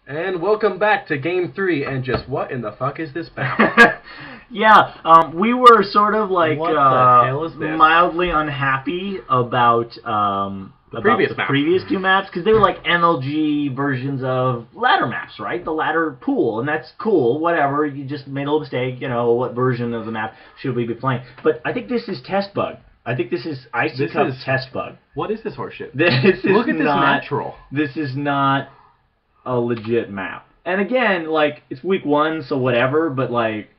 And welcome back to Game 3, and just what in the fuck is this map? Yeah, we were sort of like What the hell is this? mildly unhappy about the previous two maps, because they were like MLG versions of ladder maps, right? The ladder pool, and that's cool, whatever, you just made a little mistake, you know, what version of the map should we be playing? But I think this is sPsAPoG. I think this is Icy Cup sPsAPoG. What is this horseshit? Look at this natural. This is not a legit map. And again, like, it's week 1, so whatever, but like,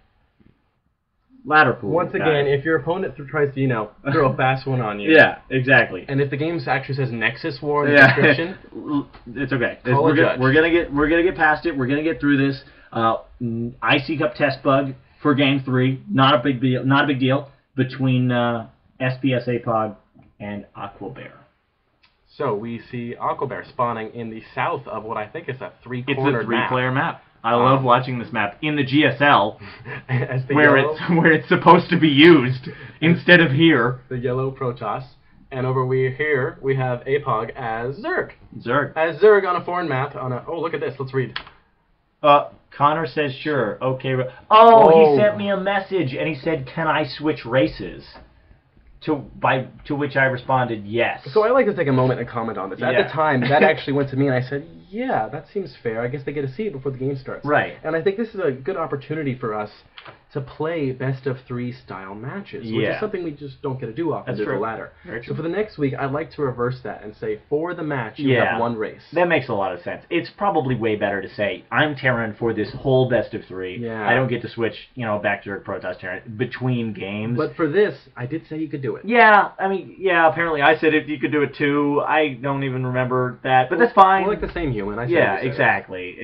ladder pool. Once again, if your opponent tries to, you know, throw a fast one on you. Yeah, exactly. And if the game actually says Nexus War in the description, it's okay. We're gonna get past it. We're gonna get through this. Icy Cup sPsAPoG for Game 3. Not a big deal. Not a big deal between sPsAPoG and Aquabear. So we see Aquabear spawning in the south of what I think is a three-cornered map. It's a three-player map. I love watching this map in the GSL, where it's supposed to be used instead of here. The yellow Protoss, and over here we have APOG as Zerg. As Zerg on a foreign map. Oh, look at this. Let's read. Connor says sure. Okay. Oh, he sent me a message and he said, "Can I switch races?" To which I responded, yes. So I like to take a moment and comment on this. At the time, that actually went to me, and I said, yeah, that seems fair. I guess they get to see it before the game starts. Right. And I think this is a good opportunity for us to play best-of-3 style matches, which is something we just don't get to do often through the ladder. So for the next week, I'd like to reverse that and say, for the match, you have one race. That makes a lot of sense. It's probably way better to say, I'm Terran for this whole best-of-3. Yeah. I don't get to switch, you know, back to Protoss Terran between games. But for this, I did say you could do it. Yeah, I mean, apparently I said if you could do it too. I don't even remember that, but that's fine. We're like the same human. I said exactly.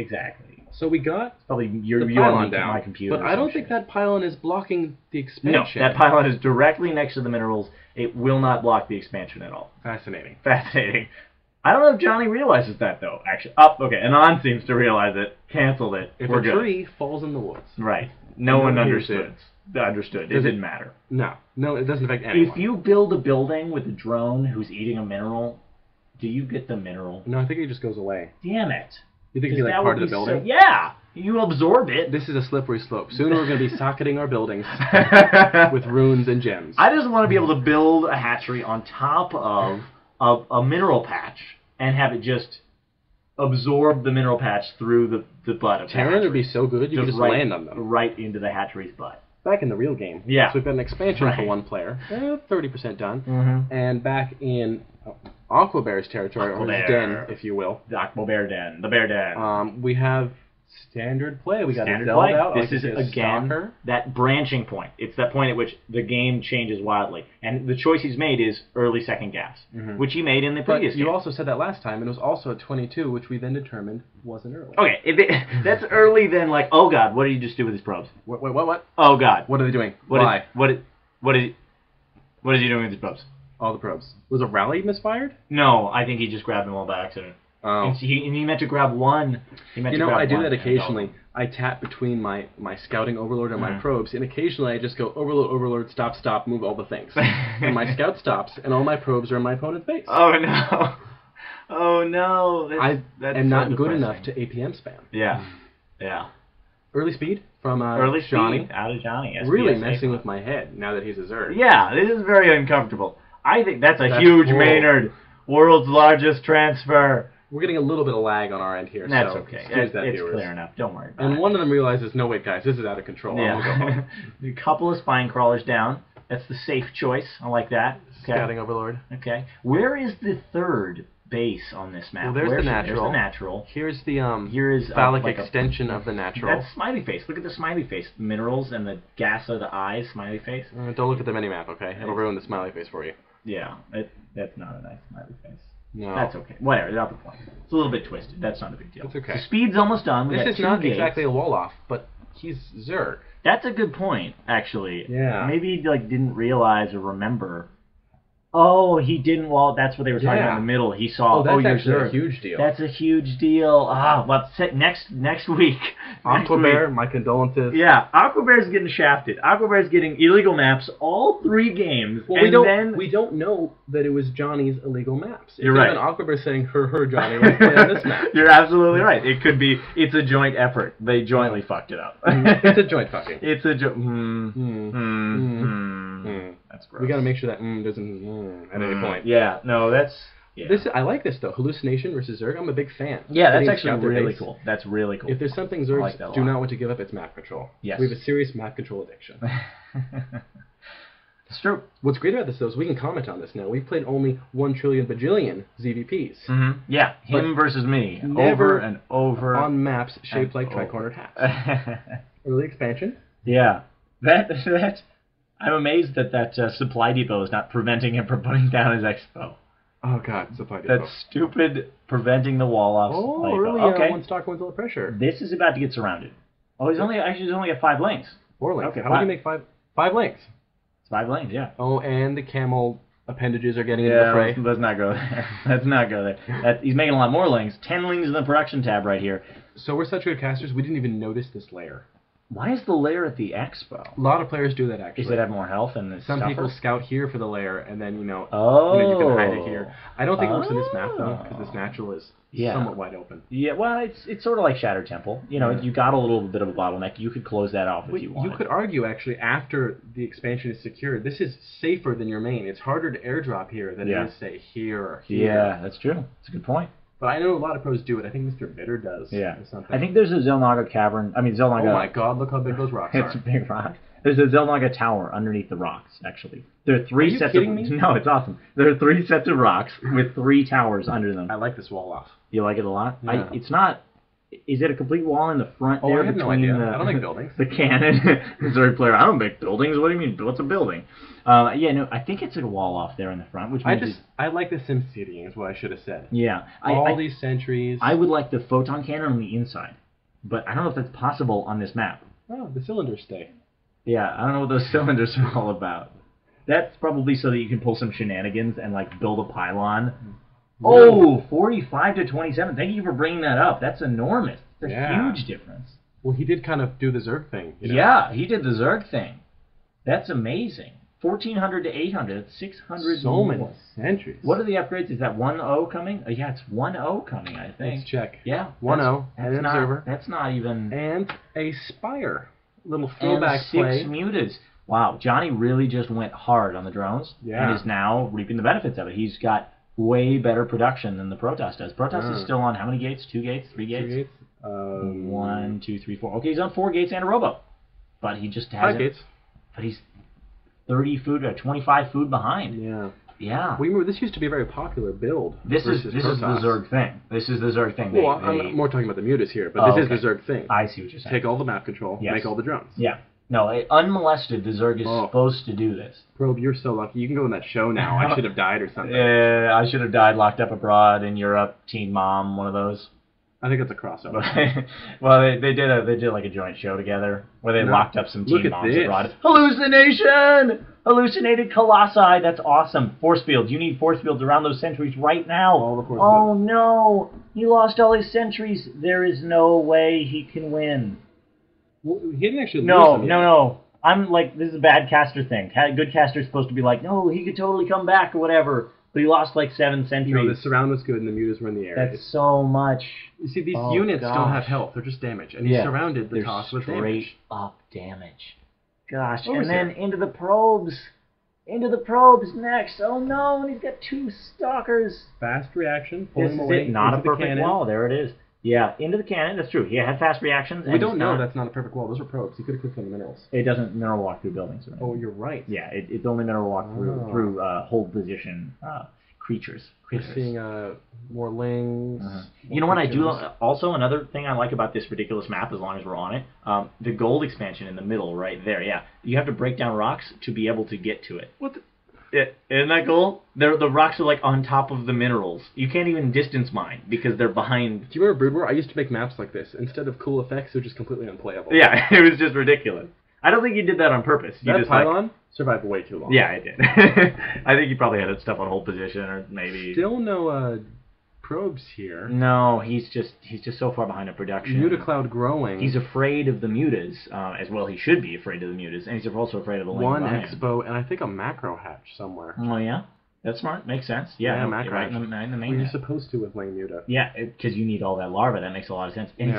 So we got probably the pylon down, my computer. But I don't think that pylon is blocking the expansion. No, that pylon is directly next to the minerals. It will not block the expansion at all. Fascinating. I don't know if Johnny realizes that, though, actually. Okay, Anon seems to realize it. Canceled it. If a tree falls in the woods. Right. No one understood. It didn't matter. No, it doesn't affect anyone. If you build a building with a drone who's eating a mineral, do you get the mineral? No, I think it just goes away. Damn it. You think it'd be like part of the building? Yeah, you absorb it. This is a slippery slope. Soon we're going to be socketing our buildings with runes and gems. I just want to be able to build a hatchery on top of a mineral patch and have it just absorb the mineral patch through the butt of the hatchery. Terran would be so good, you could just land on them. Right into the hatchery's butt. Back in the real game. Yeah. So we've got an expansion for one player. 30% done. And back in Aquabear's territory, or his den, if you will. The Aquabear den. The bear den. We have standard play. We got standard a play. out. This is, again, that branching point. It's that point at which the game changes wildly. And the choice he's made is early second gas, which he made in the previous game. You also said that last time, and it was also at 22, which we then determined wasn't early. Okay, that's early then, like, oh god, what did he just do with his probes? What? Oh god. What are they doing? Why? What is he doing with his probes? All the probes. Was a rally misfired? No, I think he just grabbed them all by accident. Oh. And he meant to grab one. I do that occasionally. I tap between my scouting overlord and my probes, and occasionally I just go overlord, stop, move all the things. And my scout stops, and all my probes are in my opponent's base. Oh no. Oh no. That's am not good enough to APM spam. Yeah. Early speed from Johnny. Out of Johnny. Really messing with my head now that he's a Zerg. Yeah, this is very uncomfortable. I think that's huge Maynard. World's largest transfer. We're getting a little bit of lag on our end here. That's so okay. It's clear enough. Don't worry about it. And one of them realizes, no, wait, guys, this is out of control. Yeah. A couple of spine crawlers down. That's the safe choice. I like that. Okay. Scouting overlord. Okay. Where is the third base on this map? Well, there's the natural. There's the natural. Here's the phallic extension of the natural. That's smiley face. Look at the smiley face. The minerals and the gas of the eyes. Smiley face. Don't look at the mini-map, okay? It'll ruin the smiley face for you. Yeah. That's not a nice smiley face. No. That's okay. Whatever. That's not the point. It's a little bit twisted. That's not a big deal. It's okay. The speed's almost done. This is not exactly a wall-off, but he's Zerg. That's a good point, actually. Yeah. Maybe he didn't realize or remember Oh, he didn't. Well, that's what they were talking about in the middle. He saw. Oh, that's actually a huge deal. That's a huge deal. Well, next week. Aquabear, my condolences. Yeah, Aquabear's getting shafted. Aquabear's getting illegal maps all 3 games. Well, we don't know that it was Johnny's illegal maps. You're right. Aquabear saying, her, Johnny, let's play on this map. You're absolutely right. It could be. It's a joint effort. They jointly fucked it up. It's a joint fucking. It's a joint. That's gross. We got to make sure that doesn't at any point. Yeah, no, that's... Yeah. I like this, though. Hallucination versus Zerg. I'm a big fan. Yeah, that's actually really cool. That's really cool. If there's something Zergs do not want to give up, it's map control. Yes. We have a serious map control addiction. It's true. What's great about this, though, is we can comment on this now. We've played only 1 trillion bajillion ZVPs. Mm-hmm. Yeah, him versus me. Never over and over. On maps shaped like tri-cornered hats. Early expansion. Yeah. That I'm amazed that Supply Depot is not preventing him from putting down his expo. Oh, God, Supply Depot. That's stupid, preventing the wall off. Oh, really? One stock, one's under pressure. This is about to get surrounded. Oh, he's only got 5 lanes. 4 lanes. Okay, how do you make 5 lanes? It's 5 lanes, yeah. Oh, and the camel appendages are getting into the fray. Let's not go there. Let's not go there. He's making a lot more lanes. 10 lanes in the production tab right here. So we're such good casters, we didn't even notice this layer. Why is the layer at the expo? A lot of players do that, actually. Does it have more health and some people scout here for the layer, and then, you can hide it here. I don't think it works in this map, though, because this natural is somewhat wide open. Yeah, well, it's sort of like Shattered Temple. You got a little bit of a bottleneck. You could close that off if you wanted. You could argue, actually, after the expansion is secured, this is safer than your main. It's harder to airdrop here than it is, say, here or here. Yeah, that's true. That's a good point. But I know a lot of pros do it. I think Mr. Bitter does. Yeah. Or something. I think there's a Zelnaga cavern. Zelnaga... Oh my God, look how big those rocks are. It's a big rock. There's a Zelnaga tower underneath the rocks, actually. There are 3 sets of... Are you kidding me? No, it's awesome. There are 3 sets of rocks with 3 towers under them. I like this wall off. You like it a lot? Yeah. It's not... Is it a complete wall in the front there? I have no idea. I don't make buildings. The cannon. Zerg player, I don't make buildings. What do you mean? What's a building? I think it's a wall off there in the front. Which I like the SimCity is what I should have said. Yeah. All these sentries. I would like the photon cannon on the inside. But I don't know if that's possible on this map. Oh, the cylinders stay. Yeah, I don't know what those cylinders are all about. That's probably so that you can pull some shenanigans and, build a pylon. Oh, 45 to 27. Thank you for bringing that up. That's enormous. It's a huge difference. Well, he did kind of do the Zerg thing. Yeah, he did the Zerg thing. That's amazing. 1,400 to 800. That's 600. So many sentries. What are the upgrades? Is that 1.0 coming? Yeah, it's 1.0 coming, I think. Let's check. Yeah. 1.0. And an observer. That's not even... And a Spire. Little throwback play. 6 mutas. Wow, Johnny really just went hard on the drones. Yeah. And is now reaping the benefits of it. He's got way better production than the Protoss does. Protoss is still on how many gates? 2 gates? 3 gates? 2 gates. 1, 2, 3, 4. Okay, he's on 4 gates and a robo. But he just hasn't... 5 gates. But he's 30 food or 25 food behind. Yeah. Yeah. This used to be a very popular build. This is the Zerg thing. This is the Zerg thing. Well, I'm more talking about the mutas here, but this is the Zerg thing. I see what you're saying. Take all the map control, make all the drones. Yeah. No, unmolested, the Zerg is supposed to do this. Probe, you're so lucky. You can go in that show now. I should have died or something. Yeah, I should have died locked up abroad in Europe. Teen Mom, one of those. I think it's a crossover. Well, they did a joint show together where they locked up some teen moms abroad. Hallucination! Hallucinated colossi. That's awesome. Force fields. You need force fields around those sentries right now. Oh no! He lost all his sentries. There is no way he can win. Well, he didn't actually. No. I'm like, this is a bad caster thing. Good caster's supposed to be like, no, he could totally come back or whatever. But he lost 7 sentries. The surround was good and the mutas were in the air. That's so much. You see, these units don't have health. They're just damage. And he surrounded the toss with damage. Straight up damage. Gosh. And then into the probes. Into the probes next. Oh no, and he's got 2 stalkers. Fast reaction. This is it. Not a perfect wall. There it is. Yeah, into the cannon. That's true. He had fast reactions. We don't know that's not a perfect wall. Those were probes. He could have clicked on the minerals. It doesn't mineral walk through buildings. Right? Oh, you're right. Yeah, it's only mineral walk through hold position creatures. We're seeing more lings. You know what I do? Also, another thing I like about this ridiculous map, as long as we're on it, the gold expansion in the middle right there. Yeah, you have to break down rocks to be able to get to it. What the... Isn't that cool? The rocks are on top of the minerals. You can't even distance mine because they're behind. Do you remember Brood War? I used to make maps like this. Instead of cool effects, they're just completely unplayable. Yeah, it was just ridiculous. I don't think you did that on purpose. You that just pylon survived way too long. Yeah, it did. I think you probably had stuff on hold position, or maybe... Still no probes here. No, he's just so far behind in production. Mutacloud growing. He's afraid of the mutas, as well he should be afraid of the mutas, and he's also afraid of the one expo, and I think a macro hatch somewhere. Oh, yeah? That's smart. Makes sense. Yeah, macro right hatch. in the main Well, you're supposed to with Lang Muta. Yeah, because you need all that larva. That makes a lot of sense. And